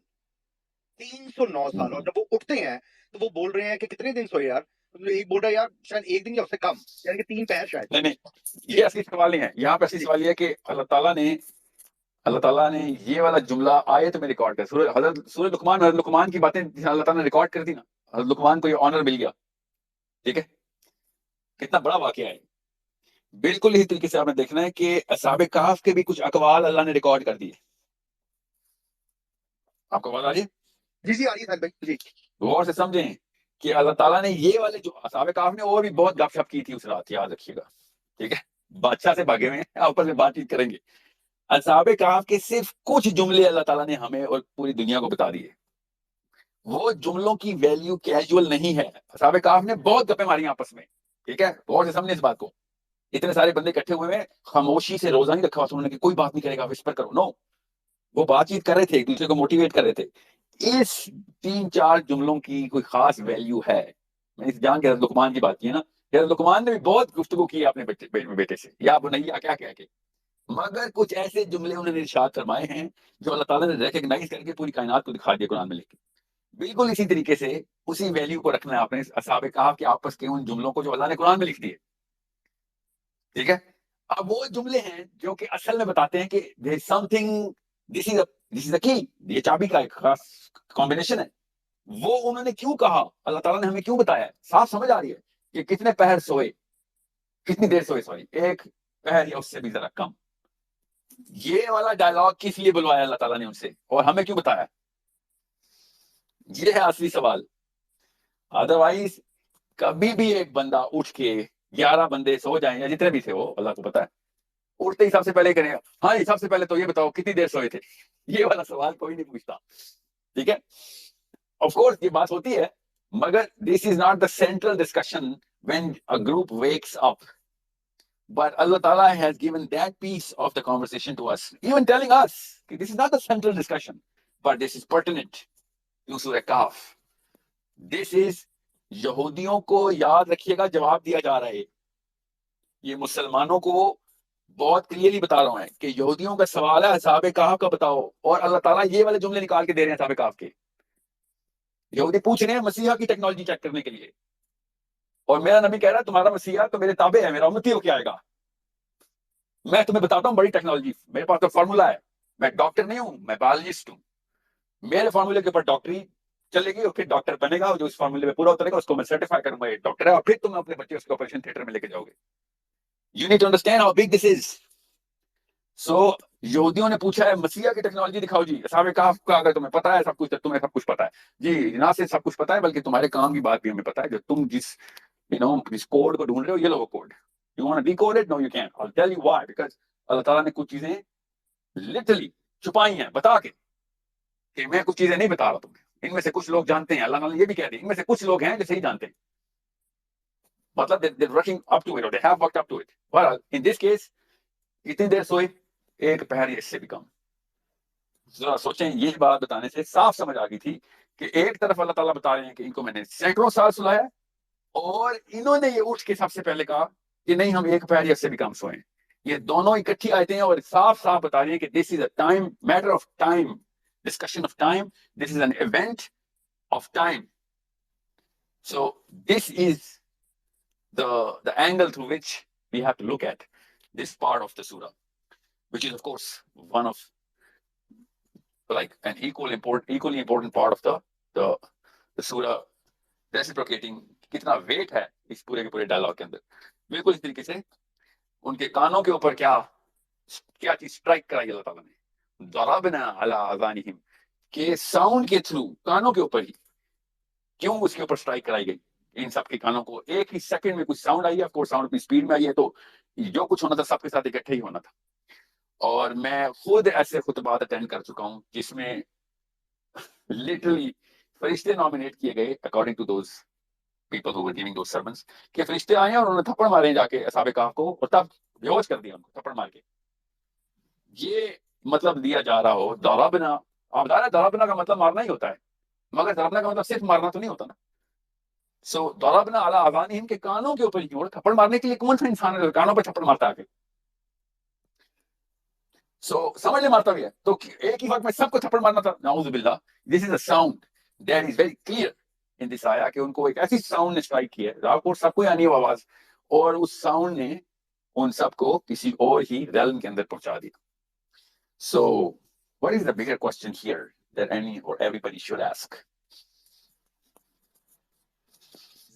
[SPEAKER 1] اور جب وہ اٹھتے ہیں تو وہ بول رہے ہیں کہ کتنے دن سوئے یار. ایک بول رہا ہے یار شاید 1 دن یا اس سے کم, یعنی کہ 3 پہر شاید.
[SPEAKER 2] نہیں, یہ اصلی سوال نہیں ہے. یہاں پہ اصلی سوال یہ ہے کہ اللہ تعالیٰ نے اللہ تعالیٰ نے یہ والا جملہ آیت میں ریکارڈ کر، سورہ لقمان کی باتیں اللہ تعالیٰ نے ریکارڈ کر دی نا، حضرت لقمان کو یہ آنر مل گیا. ٹھیک ہے، کتنا بڑا واقعہ ہے. بالکل اسی طریقے سے آپ نے دیکھنا ہے کہ اصحاب کہف کے بھی کچھ اقوال اللہ نے ریکارڈ کر دیے. آپ کو بات آ رہی ہے؟
[SPEAKER 1] جی جی آ رہی ہے ساحل بھائی جی.
[SPEAKER 2] غور سے سمجھیں کہ اللہ تعالیٰ نے یہ والے جو اصحاب کہف نے اور بھی بہت گپ شپ کی تھی اس رات، یاد رکھیے گا. ٹھیک ہے، بادشاہ سے بھاگے ہوئے ہیں، آپس میں بات چیت کریں گے. اصحاب کہف کے صرف کچھ جملے اللہ تعالیٰ نے ہمیں اور پوری دنیا کو بتا دیے. وہ جملوں کی ویلیو کیجول نہیں ہے. اصحاب کہف نے بہت گپیں ماری آپس میں. ٹھیک ہے، غور سے سمجھیں اس بات کو. اتنے سارے بندے اکٹھے ہوئے ہیں، خاموشی سے روزہ نہیں رکھا انہوں نے کہ کوئی بات نہیں کرے گا، وسپر کرو. نو، وہ بات چیت کر رہے تھے، ایک دوسرے کو موٹیویٹ کر رہے تھے. اس 3-4 جملوں کی کوئی خاص ویلیو ہے. میں اس جان کے حضرت لقمان کی بات کی ہے نا، حضرت لقمان نے بھی بہت گفتگو کی اپنے بیٹے سے، یا بنیا کیا کہہ کے، مگر کچھ ایسے جملے انہوں نے ارشاد فرمائے ہیں جو اللہ تعالیٰ نے ریکگنائز کر کے پوری کائنات کو دکھا دیا قرآن میں لکھ کے. بالکل اسی طریقے سے اسی ویلیو کو رکھنا ہے آپ نے اصحاب کہف کے آپس کے ان جملوں کو جو اللہ نے قرآن میں لکھ دیے. ٹھیک ہے، اب وہ جملے ہیں جو کہ اصل میں بتاتے ہیں کہ there is something, this is the key، یہ چابی کا ایک خاص کمبینیشن ہے. وہ انہوں نے کیوں کہا، اللہ تعالیٰ نے ہمیں کیوں بتایا، صاف سمجھ آ رہی ہے کہ کتنے پہر سوئے، کتنی دیر سوئے، سوری 1 پہر یا اس سے بھی ذرا کم. یہ والا ڈائلگ کس لیے بلوایا اللہ تعالیٰ نے ان سے، اور ہمیں کیوں بتایا؟ یہ ہے اصلی سوال. ادروائز کبھی بھی ایک بندہ اٹھ کے 11 بندے سو جائیں یا جتنے بھی تھے وہ اللہ کو پتا ہے، اٹھتے ہی سب سے پہلے کریں ہاں سب سے پہلے تو یہ بتاؤ کتنی دیر سوئے تھے. یہ والا سوال کوئی نہیں پوچھتا. ٹھیک ہے، آف کورس یہ بات ہوتی ہے، مگر this is not the central discussion when a group wakes up. But Allah Ta'ala has given that piece of the conversation to us, even telling us this is not the central discussion, but this is pertinent to Surah Kahf. This is یہودیوں کو یاد رکھیے گا جواب دیا جا رہا ہے. یہ مسلمانوں کو بہت کلیئرلی بتا رہا ہوں کہ یہودیوں کا سوال ہے اصحاب کہف کا بتاؤ، اور اللہ تعالیٰ یہ والے جملے نکال کے دے رہے ہیں اصحاب کہف کے. یہودی پوچھ رہے ہیں مسیحا کی ٹیکنالوجی چیک کرنے کے لیے، اور میرا نبی کہہ رہا ہے تمہارا مسیحا تو میرے تابع ہے، میرا امتی ہو کے آئے گا. میں تمہیں بتاتا ہوں بڑی ٹیکنالوجی، میرے پاس تو فارمولا ہے. میں ڈاکٹر نہیں ہوں، میں بایولوجسٹ ہوں. میرے فارمولے کے اوپر ڈاکٹری چلے گی اور پھر ڈاکٹر بنے گا، جو اس فارمولے میں پورا اترے گا اس کو میں سرٹیفائی کروں گا یہ ڈاکٹر ہے، اور پھر تم اپنے بچے اس کو آپریشن تھیٹر میں لے کے جاؤ گے. You need to understand how big this is. So یہودیوں نے پوچھا ہے مسیحا کی ٹیکنالوجی دکھاؤ جی. اصحاب کہف کا اگر تمہیں پتا ہے سب کچھ، تمہیں سب کچھ پتا ہے جی، نہ صرف سب کچھ پتا ہے بلکہ تمہارے کام کی بات بھی ہمیں پتا ہے. جو تم جس کوڈ کو ڈھونڈ رہے ہو، یہ love could. You want to decode it? No, you can't. I'll tell you why. Because اللہ تعالیٰ نے کچھ چیزیں literally چھپائی ہیں بتا کے، کہ میں کچھ چیزیں نہیں بتا رہا تمہیں، ان میں سے کچھ لوگ جانتے ہیں. اللہ تعالیٰ نے یہ بھی کہہ دیا ان میں سے کچھ لوگ ہیں جو صحیح جانتے ہیں، مطلب they're working up to it or they have worked up to it. Well, in this case کتنی دیر سوئے؟ 1 پہر یا اس سے بھی کم. ذرا سوچیں، یہ بات بتانے سے صاف سمجھ آ گئی تھی کہ ایک طرف اللہ تعالیٰ بتا رہے ہیں کہ ان کو میں نے سینکڑوں سال سلایا، اور انہوں نے یہ اٹھ کے سب سے پہلے کہا کہ نہیں ہم 1 پہر یا اس سے بھی کم سوئیں. یہ دونوں اکٹھی آیتیں ہیں اور صاف صاف بتا رہی ہیں کہ this is a time matter of time, discussion of time, this is an event of time. So this is the angle through which we have to look at this part of the surah, which is of course one of like an equally important part of the surah, reciprocating کتنا wait ہے اس پورے کے پورے dialogue کے اندر. بالکل اس طریقے سے ان کے کانوں کے اوپر کیا چیز اسٹرائک کرائی اللہ تعالیٰ نے، ضربنا علی اذانہم، کہ ساؤنڈ کے تھرو کانوں کے اوپر ہی. کیوں اس کے اوپر اسٹرائک کرائی گئی؟ ان سب کے کانوں کو ایک ہی سیکنڈ میں کچھ ساؤنڈ آئی ہے، آف کورس ساؤنڈ اپنی اسپیڈ میں آئی ہے، تو جو کچھ ہونا تھا سب کے ساتھ اکٹھے ہی ہونا تھا. اور میں خود ایسے خطبات اٹینڈ کر چکا ہوں جس میں لٹرلی فرشتے نامینیٹ کیے گئے according to those people who were giving those sermons، کہ فرشتے آئے ہیں اور انہوں نے تھپڑ مارے جا کے اصحاب کہف کو، اور تب بے ہوش کر دیا ان کو تھپڑ مار کے. یہ مطلب دیا جا رہا ہو ضربنا، آپ بتا رہے ضربنا کا مطلب مارنا ہی ہوتا ہے، مگر ضربنا کا مطلب صرف مارنا تو نہیں ہوتا نا. سو ضربنا علی اذانہم کے کانوں کے اوپر ہی. اور تھپڑ مارنے کے لیے کون سا انسان ہے جو کانوں پر تھپڑ مارتا ہے؟ سو سمجھ لے مارتا بھی ہے تو ایک ہی وقت میں سب کو تھپڑ مارنا تھا. نعوذ باللہ. This is a sound that is very clear in this آیا، کہ ان کو ایک ایسی ساؤنڈ نے اسٹرائک کی ہے، آپ کو سب کو آنی ہے آواز، اور اس ساؤنڈ نے ان سب کو کسی اور ہی ریلم کے اندر پہنچا دیا. So what is the bigger question here that any or everybody should ask?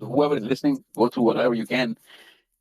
[SPEAKER 2] whoever is listening go through whatever you can,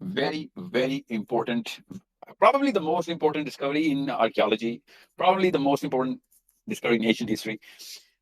[SPEAKER 2] very very important, probably the most important discovery in archaeology, probably the most important discovery in ancient history।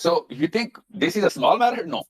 [SPEAKER 2] So you think this is a small matter? No,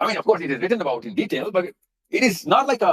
[SPEAKER 2] I mean, of course, it is written about in detail, but it is not like a,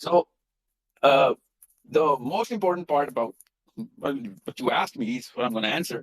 [SPEAKER 2] So the most important part about what you asked me is what I'm going to answer,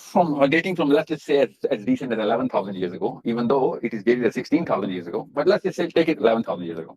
[SPEAKER 2] from dating from, let's just say as recent as 11,000 years ago, even though it is dated as 16,000 years ago, but let's just say take it 11,000 years ago।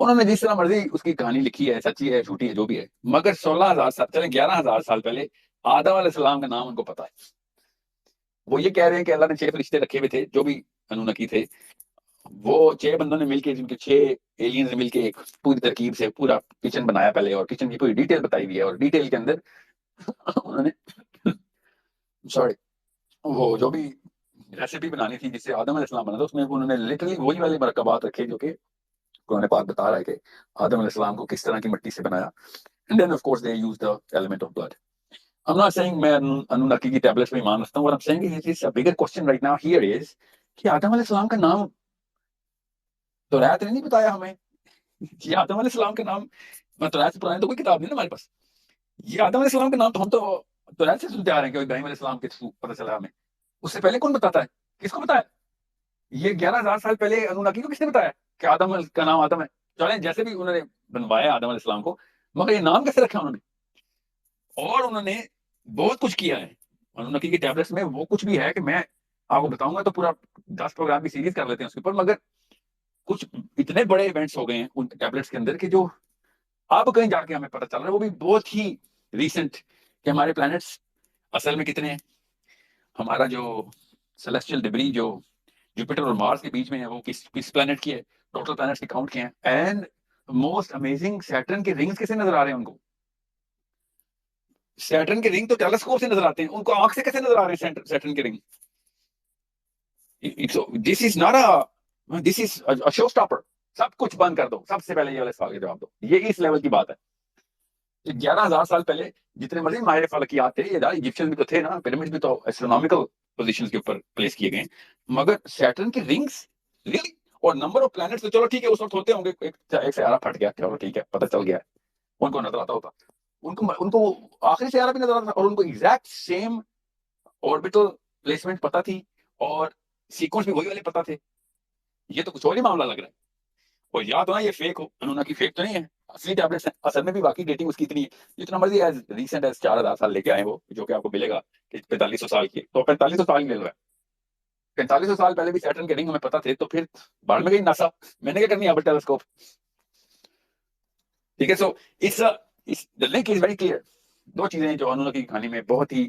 [SPEAKER 2] انہوں نے جس طرح مرضی اس کی کہانی لکھی ہے، سچی ہے جھوٹی ہے جو بھی ہے، مگر 16,000 سال چلے 11,000 سال پہلے آدم علیہ السلام کا نام ان کو پتا ہے. وہ یہ کہہ رہے ہیں کہ اللہ نے 6 فرشتے رکھے ہوئے تھے جو بھی انونکی تھے، وہ 6 بندوں نے مل کے، جن کے 6 ایلینز نے مل کے ایک پوری ترکیب سے پورا کچن بنایا پہلے، اور کچن کی پوری ڈیٹیل بتائی ہوئی ہے، اور ڈیٹیل کے اندر انہوں نے سوری وہ جو بھی ریسیپی بنانی تھی جس سے آدم علیہ السلام بنا تھا، اس میں انہوں نے لٹرلی وہی والے مرکبات رکھے جو کہ قرآن پاک بتا رہا ہے کہ آدم علیہ السلام کو کس طرح کی مٹی سے بنایا. And then of course they use the element of blood. I'm not saying میں انونکی کی ٹیبلٹس میں ایمان رکھتا ہوں. What I'm saying is a bigger question right now here is کہ آدم علیہ السلام کا نام تورات نے نہیں بتایا ہمیں. یہ آدم علیہ السلام کا نام تورات سے پرانی تو کوئی کتاب نہیں نا ہمارے پاس. یہ آدم علیہ السلام کا نام تو ہم تو تورات سے سنتے آ رہے ہیں کہ ابراہیم علیہ السلام کے تھرو پتہ چلا ہمیں. اس سے پہلے کون بتاتا ہے؟ کس کو بتایا؟ یہ 11,000 سال پہلے انونکی کو کس نے بتایا کہ آدم کا نام آدم ہے؟ چلیں جیسے بھی انہوں نے بنوایا آدم علیہ السلام کو، مگر یہ نام کیسے رکھا انہوں نے؟ اور انہوں نے بہت کچھ کیا ہے انونکی کی ٹیبلٹس میں. وہ کچھ بھی ہے کہ میں آپ کو بتاؤں گا تو پورا 10 پروگرام کی سیریز کر لیتے ہیں اس کے اوپر. مگر کچھ اتنے بڑے ایونٹس ہو گئے ہیں ان ٹیبلٹس کے اندر کہ جو اب کہیں جا کے ہمیں پتہ چل رہا ہے، وہ بھی بہت ہی ریسنٹ، کہ ہمارے پلانٹس اصل میں کتنے ہیں. ہمارا جو سیلیسٹیل ڈبری جو جوپیٹر اور مارس کے بیچ میں ہے وہ کس پلانٹ کی ہے، ٹوٹل پلانٹس کے کاؤنٹ کیا ہیں. اینڈ موسٹ امیزنگ، سیٹرن کے رنگز کیسے نظر آ رہے ہیں ان کو. سیٹرن کے رنگ تو ٹیلیسکوپ سے نظر آتے ہیں، ان کو آنکھ سے کیسے نظر آ رہے ہیں سیٹرن کے رنگ. دس از ناٹ دس از شو اسٹاپر. سب کچھ بند کر دو، سب سے پہلے یہ والے سوال کا جواب دو. یہ اس لیول کی بات ہے. 11,000 سال پہلے جتنے مرضی ماہر فلکیات تھے، یہ ایجپشن بھی تو تھے نا، پیرامڈ بھی تو ایسٹرونومیکل پوزیشن کے اوپر پلیس کیے گئے، مگر سیٹرن کے رنگس ریئلی. اور نمبر آف پلانٹس تو چلو ٹھیک ہے اس وقت ہوتے ہوں گے، ایک سیارہ پھٹ گیا، چلو ٹھیک ہے پتہ چل گیا، ان کو نظر آتا ہوتا. ان کو آخری سیارہ بھی نظر آتا تھا، اور ان کو ایگزیکٹ سیم آربیٹل پلیسمنٹ پتا تھی، اور سیکوینس بھی وہی والے پتا تھے. یہ تو کچھ اور ہی معاملہ لگ رہا ہے. اور یا تو نا یہ فیک ہو، انونکی فیک تو نہیں ہے، اصلی ٹیبلٹس ہیں. اصل میں بھی واقعی ڈیٹنگ اس کی اتنی ہے جتنا مرضی ایز ریسنٹ ایز 4,000 سال لے کے آئے وہ، جو کہ آپ کو ملے گا کہ 4500 سال کی، تو 4500 سال مل رہا ہے. 4500 سال پہلے بھی سیٹرن کے رنگ ہمیں پتا تھے، تو پھر بار میں گئی ناسا، میں نے کیا کرنی ہے ہبل ٹیلیسکوپ. ٹھیک ہے. سو the link is very clear. دو چیزیں جو انونکی کی کہانی میں بہت ہی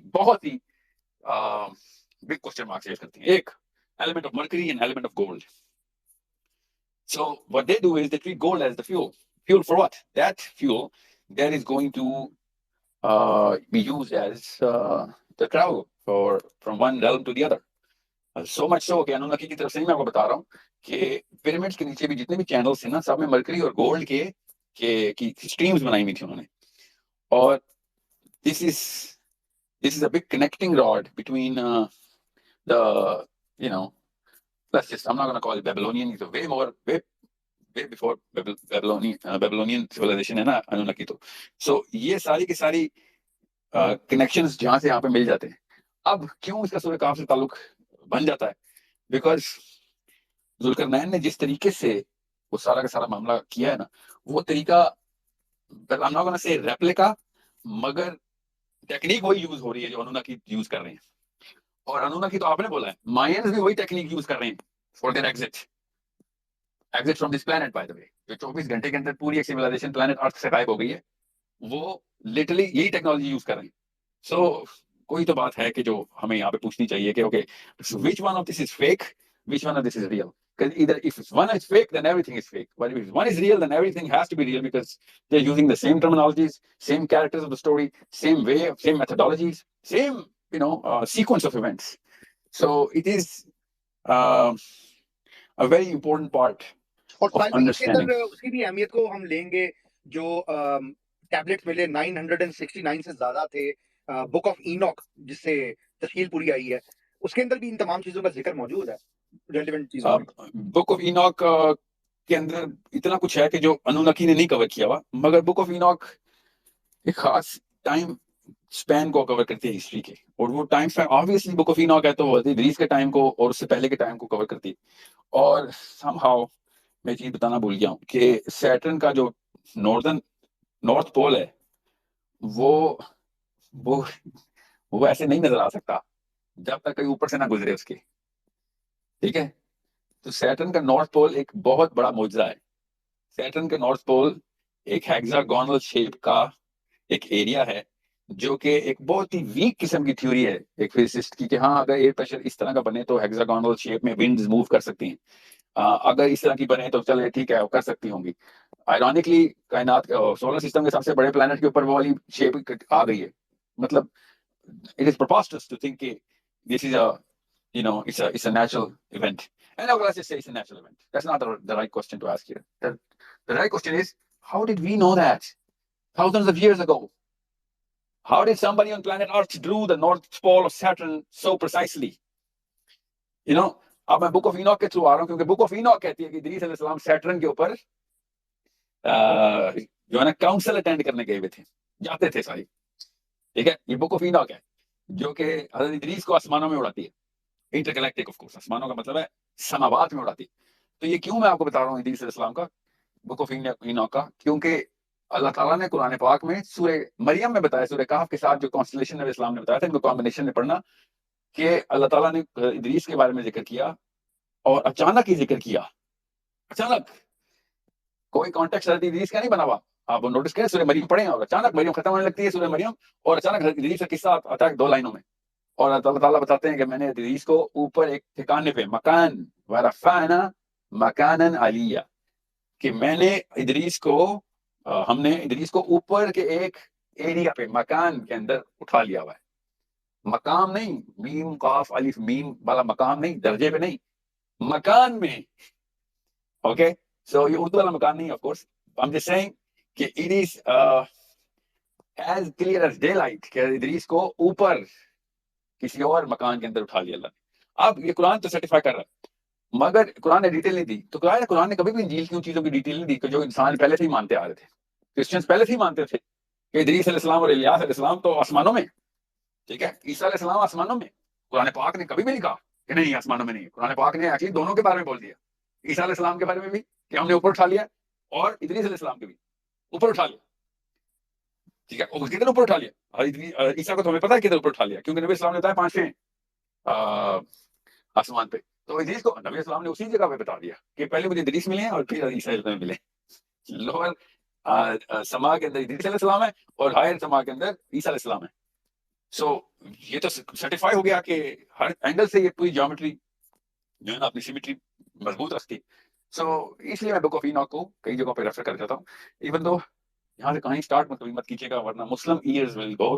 [SPEAKER 2] بگ کوسچن مارک ریز کرتی ہیں. ایک element of mercury and element of gold. So what they do is they treat gold as the fuel. Fuel for what? That fuel that is going to be used as the travel from one realm to the other. So much so کہ انونکی کی طرف سے میں آپ کو بتا رہا ہوں کہ پیرامڈس کے نیچے بھی جتنے بھی چینلز ہیں نا، سب میں مرکری اور گولڈ کی اسٹریمز بنائی ہوئی تھی انہوں نے. اور this is a big connecting rod between the, I'm not going to call it Babylonian, it's way before Babylonian civilization ہے نا انونکی تو. سو یہ ساری کی ساری کنیکشنز جہاں سے یہاں پہ مل جاتے ہیں. اب کیوں اس کا سورہ کہف سے تعلق بن جاتا ہے؟ بیکاز ذوالقرنین نے جس طریقے سے وہ سارا کا سارا معاملہ کیا ہے نا، وہ طریقہ I'm not going to say replica, مگر ٹیکنیک وہی یوز ہو رہی ہے جو انونکی یوز کر رہے ہیں. اور انونکی تو آپ نے بولا ہے، مائنز بھی وہی ٹیکنیک یوز کر رہے ہیں for their exit from this plant. By the way, جو 24 گھنٹے کے اندر پوری ایک سیولائزیشن پلانٹ ارتھ سے غائب ہو گئی ہے، وہ لٹرلی یہی ٹیکنالوجی یوز کر رہے ہیں. سو کوئی تو بات ہے کہ جو ہمیں یہاں پہ پوچھنی چاہیے کہ okay which one of this is fake, which one of this is real. Because either if one is fake, then everything is fake. But if one is real, then everything has to be real, because they're using the same terminologies, same characters of the story, same way, same methodologies, same sequence of events. So it is a very important part
[SPEAKER 1] اور
[SPEAKER 2] of
[SPEAKER 1] اس کے
[SPEAKER 2] understanding.
[SPEAKER 1] اندر اس کی بھی اہمیت کو ہم لیں گے. جو ٹیبلٹس ملے 969 سے زیادہ تھے. بک آف اینوک جس سے تشکیل پوری آئی ہے، اس کے اندر بھی ان تمام چیزوں کا ذکر موجود ہے، ریلیونٹ چیزوں میں.
[SPEAKER 2] بک آف اینوک کے اندر اتنا کچھ ہے کہ جو انونکی نے نہیں کور کیا ہوا، مگر بک آف اینوک ایک خاص ٹائم سپین کو کور کرتی ہے ہسٹری کے. اور وہ time Spain obviously book of Enoch ہے تو ادریس کے ٹائم کو اور اس سے پہلے کے ٹائم کو کور کرتی ہے. اور سم ہاؤ میں چیز بتانا بھول گیا ہوں کہ سیٹرن کا جو نارتھ پول ہے وہ ایسے نہیں نظر آ سکتا جب تک کہیں اوپر سے نہ گزرے اس کے. ٹھیک ہے. تو سیٹرن کا نارتھ پول ایک بہت بڑا معجزہ ہے. سیٹرن کے نارتھ پول ایک ہیگزاگونل شیپ کا ایک ایریا ہے جو کہ ایک بہت ہی ویک قسم کی تھیوری ہے ایک فزسسٹ کی کہ ہاں اگر ایئر پریشر اس طرح کا بنے تو ہیگزاگونل شیپ میں ونڈز موو کر سکتی ہیں. اگر اس طرح کی بنے تو چلے ٹھیک ہے وہ کر سکتی ہوں گی. آئرونکلی کائنات سولر سسٹم کے سب سے بڑے پلانٹ کے اوپر وہ والی شیپ آ گئی ہے. مطلب it is preposterous to think that this is it's a natural event. And now let's just say it's a natural event. That's not the right question to ask here. The right question is, how did we know that thousands of years ago? How did somebody on planet Earth drew the North Pole of Saturn so precisely? اب میں book of Enoch کے through آ رہا ہوں کیونکہ book of Enoch کہتی ہے کہ ادریس علیہ السلام سیٹرن کے اوپر جو ہے نا کاؤنسل اٹینڈ کرنے گئے ہوئے تھے, جاتے تھے ساری. ٹھیک ہے, یہ بک آف ایناک ہے جو کہ حضرت ادریس کو آسمانوں میں اڑاتی ہے. انٹرگلیکٹک آف کورس, آسمانوں کا مطلب ہے سماوات میں اڑاتی ہے. تو یہ کیوں میں آپ کو بتا رہا ہوں ادریس علیہ السلام کا بک آف ایناک کا, کیونکہ اللہ تعالیٰ نے قرآن پاک میں سورہ مریم میں بتایا, سورہ کہف کے ساتھ جو کانسٹلیشن نبی اسلام نے بتایا تھا, ان کو کمبینیشن میں پڑھنا کہ اللہ تعالیٰ نے ادریس کے بارے میں ذکر کیا اور اچانک ہی ذکر کیا. اچانک کوئی کانٹیکٹ حضرت ادریس کا نہیں بنا ہوا. آپ نوٹس کریں سورہ مریم پڑھیں اور اچانک مریم ختم ہونے لگتی ہے سورہ مریم, اور اچانک حضرت ادریس کا قصہ آتا ہے 2 لائنوں میں, اور اللہ تعالیٰ بتاتے ہیں کہ میں نے ادریس کو اوپر ایک ٹھکانے پہ مکان ورفعنا مکانا علیہ, کہ میں نے ادریس کو ہم نے ادریس کو اوپر کے ایک ایریا پہ مکان کے اندر اٹھا لیا ہوا ہے. مقام نہیں, میم قاف الف میم والا مقام نہیں, درجے پہ نہیں, مکان میں. اوکے, سو یہ اردو والا مکان نہیں, of course I'm just saying کہ it is as clear as daylight کہ ادریس کو اوپر کسی اور مکان کے اندر اٹھا لیا اللہ نے. اب یہ قرآن تو سرٹیفائی کر رہا ہے, مگر قرآن نے ڈیٹیل نہیں دی. تو قرآن نے کبھی بھی انجیل کی ان چیزوں کی ڈیٹیل نہیں دی کہ جو انسان پہلے سے ہی مانتے آ رہے تھے. کرسچنس پہلے سے ہی مانتے تھے کہ ادریس علیہ السلام اور الیاس علیہ السلام تو آسمانوں میں. ٹھیک ہے, عیسیٰ علیہ السلام آسمانوں میں. قرآن پاک نے کبھی بھی نہیں کہا کہ نہیں آسمانوں میں نہیں. قرآن پاک نے ایکچولی دونوں کے بارے میں بول دیا, عیسیٰ علیہ السلام کے بارے میں بھی کہ ہم نے اوپر اٹھا لیا, اور ادریس علیہ السلام کے بھی اوپر اٹھا لیا. ٹھیک ہے, اور کدھر اوپر اٹھا لیا؟ عیسیٰ کو تو ہمیں پتا ہے کدھر اوپر اٹھا لیا, کیونکہ نبی اسلام نے بتایا 5 آسمان پہ. تو ادریس کو نبی اسلام نے اسی جگہ پہ بتا دیا کہ پہلے مجھے ادریس ملے ہیں اور پھر عیسیٰ میں ملے. لوور سما کے اندر ادریس علیہ السلام ہے اور ہائر سما کے اندر عیسیٰ علیہ السلام ہے. سو یہ تو سرٹیفائی ہو گیا کہ ہر اینگل سے یہ پوری جیومیٹری جو ہے نا اپنی سیمیٹری مضبوط رکھتی. سو اس لیے میں بک آف ایناک کو کئی جگہوں پہ ریفر کر دیتا ہوں. ایون دو یہاں سے کہیں سٹارٹ مت کیجیے گا ورنہ Muslim ears will go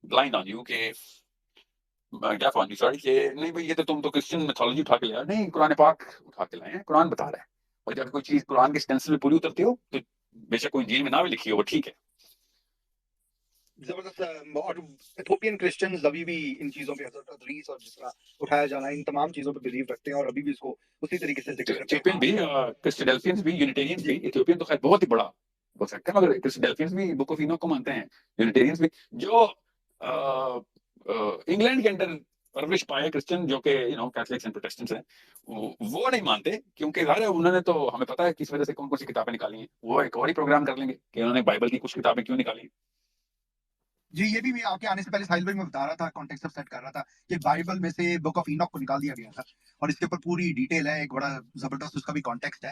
[SPEAKER 2] blind on you کہ کیا فون سوری کہ نہیں بھائی یہ تو تم تو کرسچن میتھولوجی اٹھا کے لیا. نہیں, قرآن پاک اٹھا کے لائے ہیں, قرآن بتا رہا ہے. اور جب کوئی چیز قرآن کے سٹینسل میں پوری اترتی ہو تو بے شک کوئی انجیل میں نہ بھی لکھی ہو وہ ٹھیک ہے.
[SPEAKER 1] زبردست. اور ایتھوپین کرسچنز ابھی بھی ان چیزوں پہ حضرت ادریس اور جس طرح اٹھایا جانا ان تمام چیزوں پہ بلیو رکھتے ہیں اور ابھی بھی اس کو اسی طریقے سے ذکر کرتے
[SPEAKER 2] ایتھوپین بھی, کرسٹیڈیلفینز بھی, یونیٹیرینز بھی. ایتھوپین تو خیر بہت ہی بڑا ہو سکتا ہے مگر کرسٹیڈیلفینز بھی بک آف ایناک کو مانتے ہیں, یونیٹیرینز بھی. جو انگلینڈ کے اندر پرورش پائے کرسچن جو کہ کیتھولکس اینڈ پروٹیسٹنٹس ہیں وہ نہیں مانتے, کیونکہ ظاہر ہے انہوں نے تو ہمیں پتا ہے کس وجہ سے کون کون سی کتابیں نکالی ہیں. وہ ایک اور ہی پروگرام کر لیں گے کہ انہوں نے بائبل کی کچھ کتابیں کیوں نکالی.
[SPEAKER 1] جی, یہ بھی آپ کے آنے سے پہلے ساحل بھائی میں بتا رہا تھا, کانٹیکسٹ سیٹ کر رہا تھا کہ بائبل میں سے بک آف ایناک کو نکال دیا گیا تھا اور اس کے اوپر پوری ڈیٹیل ہے, ایک بڑا زبردست اس کا بھی کانٹیکسٹ ہے.